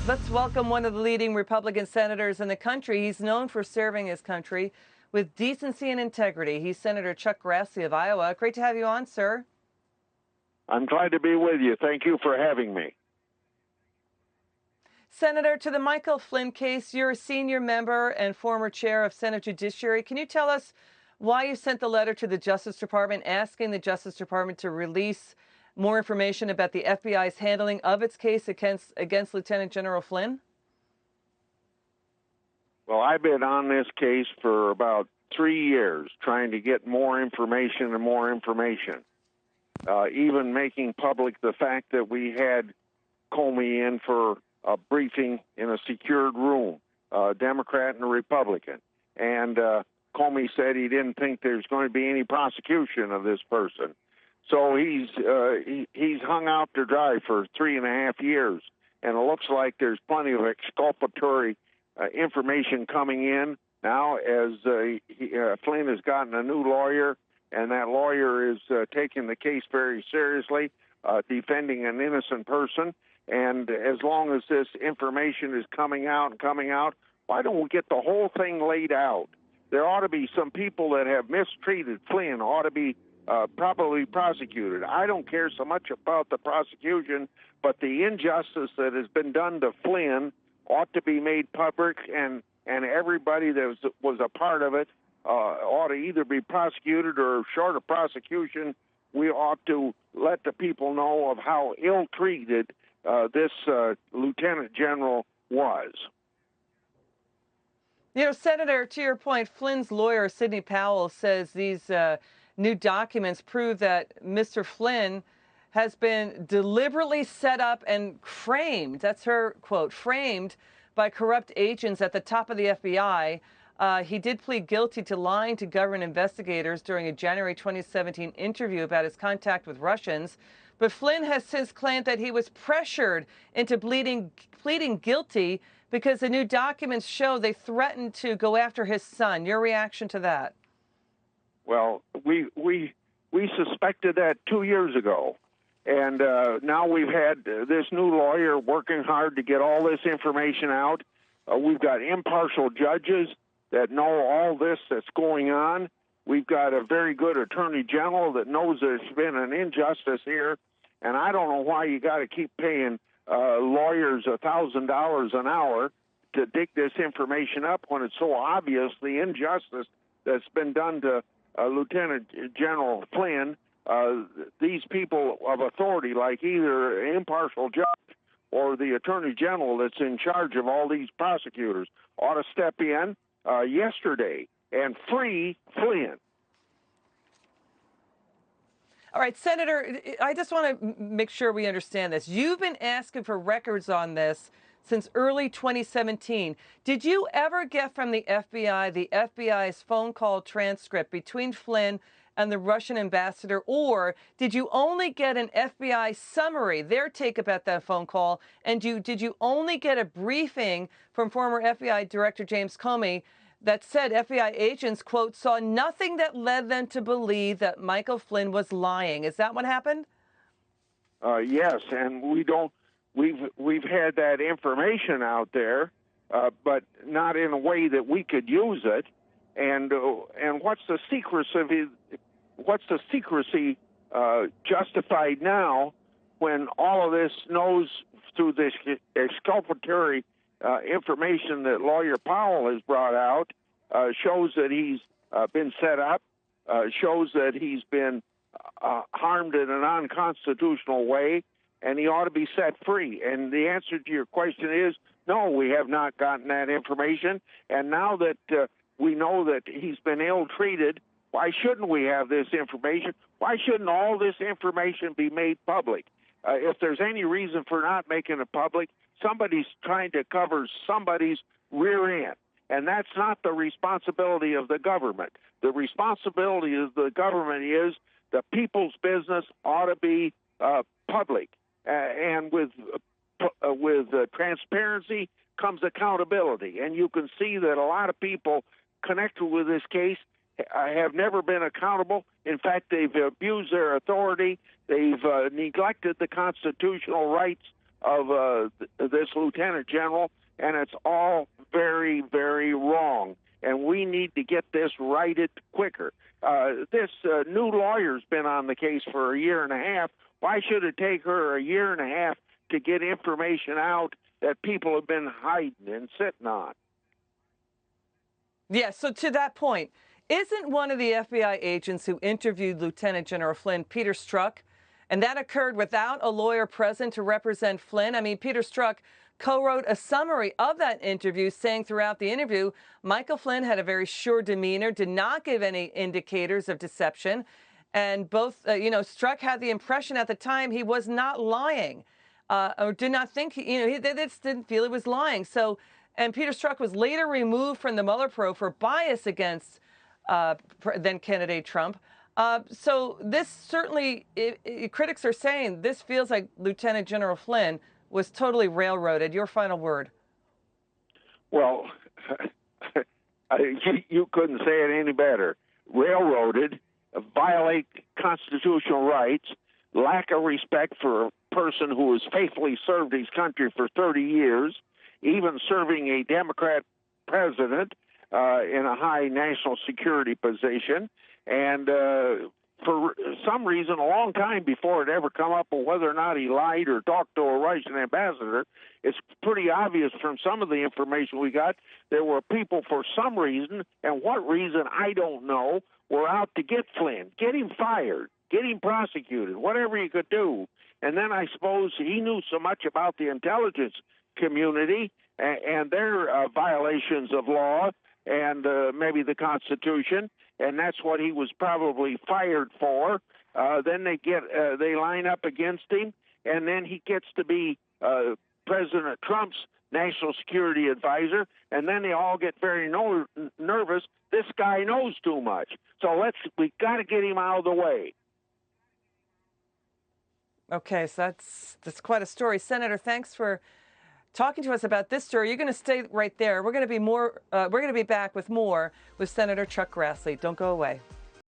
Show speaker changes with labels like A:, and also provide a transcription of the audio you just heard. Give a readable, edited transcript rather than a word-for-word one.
A: Let's welcome one of the leading Republican senators in the country. He's known for serving his country with decency and integrity. He's Senator Chuck Grassley of Iowa. Great to have you on, sir.
B: I'm glad to be with you. Thank you for having me.
A: Senator, to the Michael Flynn case, you're a senior member and former chair of Senate Judiciary. Can you tell us why you sent the letter to the Justice Department asking the Justice Department to release more information about the FBI's handling of its case against Lieutenant General Flynn?
B: Well, I've been on this case for about 3 years, trying to get more information and more information, even making public the fact that we had Comey in for a briefing in a secured room, a Democrat and a Republican. And Comey said he didn't think there's going to be any prosecution of this person. So he's hung out to dry for 3.5 years, and it looks like there's plenty of exculpatory information coming in now as Flynn has gotten a new lawyer, and that lawyer is taking the case very seriously, defending an innocent person. And as long as this information is coming out, why don't we get the whole thing laid out? There ought to be some people that have mistreated Flynn ought to be properly prosecuted. I don't care so much about the prosecution, but the injustice that has been done to Flynn ought to be made public, and everybody that was a part of it ought to either be prosecuted or, short of prosecution, we ought to let the people know of how ill-treated this Lieutenant General was.
A: You know, Senator, to your point, Flynn's lawyer, Sidney Powell, says these new documents prove that Mr. Flynn has been deliberately set up and framed. That's her quote, framed by corrupt agents at the top of the FBI. He did plead guilty to lying to government investigators during a January 2017 interview about his contact with Russians. But Flynn has since claimed that he was pressured into pleading guilty because the new documents show they threatened to go after his son. Your reaction to that?
B: Well, we suspected that 2 years ago, and now we've had this new lawyer working hard to get all this information out. We've got impartial judges that know all this that's going on. We've got a very good attorney general that knows there's been an injustice here, and I don't know why you got to keep paying lawyers $1,000 an hour to dig this information up when it's so obvious the injustice that's been done to Lieutenant General Flynn. These people of authority, like either an impartial judge or the attorney general that's in charge of all these prosecutors, ought to step in yesterday and free Flynn.
A: All right, Senator, I just want to make sure we understand this. You've been asking for records on this since early 2017. Did you ever get from the FBI's phone call transcript between Flynn and the Russian ambassador, or did you only get an FBI summary, their take about that phone call, and did you only get a briefing from former FBI Director James Comey that said FBI agents, quote, saw nothing that led them to believe that Michael Flynn was lying? Is that what happened?
B: Yes, and we've had that information out there, but not in a way that we could use it. And what's the secrecy justified now when all of this knows through this exculpatory information that lawyer Powell has brought out, shows that he's been set up, shows that he's been harmed in an unconstitutional way, and he ought to be set free. And the answer to your question is no, we have not gotten that information. And now that we know that he's been ill-treated, why shouldn't we have this information? Why shouldn't all this information be made public? If there's any reason for not making it public, somebody's trying to cover somebody's rear end. And that's not the responsibility of the government. The responsibility of the government is the people's business ought to be public. And with transparency comes accountability. And you can see that a lot of people connected with this case have never been accountable. In fact, they've abused their authority. They've neglected the constitutional rights of this lieutenant general, and it's all very, very wrong. And we need to get this righted quicker. This new lawyer's been on the case for a year and a half. Why should it take her a year and a half to get information out that people have been hiding and sitting on?
A: Yeah, so to that point, isn't one of the FBI agents who interviewed Lieutenant General Flynn Peter Strzok? And that occurred without a lawyer present to represent Flynn. I mean, Peter Strzok co-wrote a summary of that interview, saying throughout the interview, Michael Flynn had a very sure demeanor, did not give any indicators of deception. And both, Strzok had the impression at the time he was not lying, or did not think, they just didn't feel he was lying. So, and Peter Strzok was later removed from the Mueller probe for bias against then candidate Trump. So this certainly, critics are saying this feels like Lieutenant General Flynn was totally railroaded. Your final word.
B: Well, you couldn't say it any better. Railroaded, violate constitutional rights, lack of respect for a person who has faithfully served his country for 30 years, even serving a Democrat president in a high national security position, and for some reason, a long time before it ever come up with whether or not he lied or talked to a Russian ambassador, it's pretty obvious from some of the information we got, there were people for some reason, and what reason, I don't know, were out to get Flynn, get him fired, get him prosecuted, whatever he could do. And then I suppose he knew so much about the intelligence community and their violations of law and maybe the Constitution, and that's what he was probably fired for. Then they line up against him, and then he gets to be President Trump's national security advisor, and then they all get very nervous. This guy knows too much, so we got to get him out of the way.
A: Okay, so that's quite a story. Senator, thanks for talking to us about this story. You're going to stay right there. We're going to be back with more with Senator Chuck Grassley. Don't go away.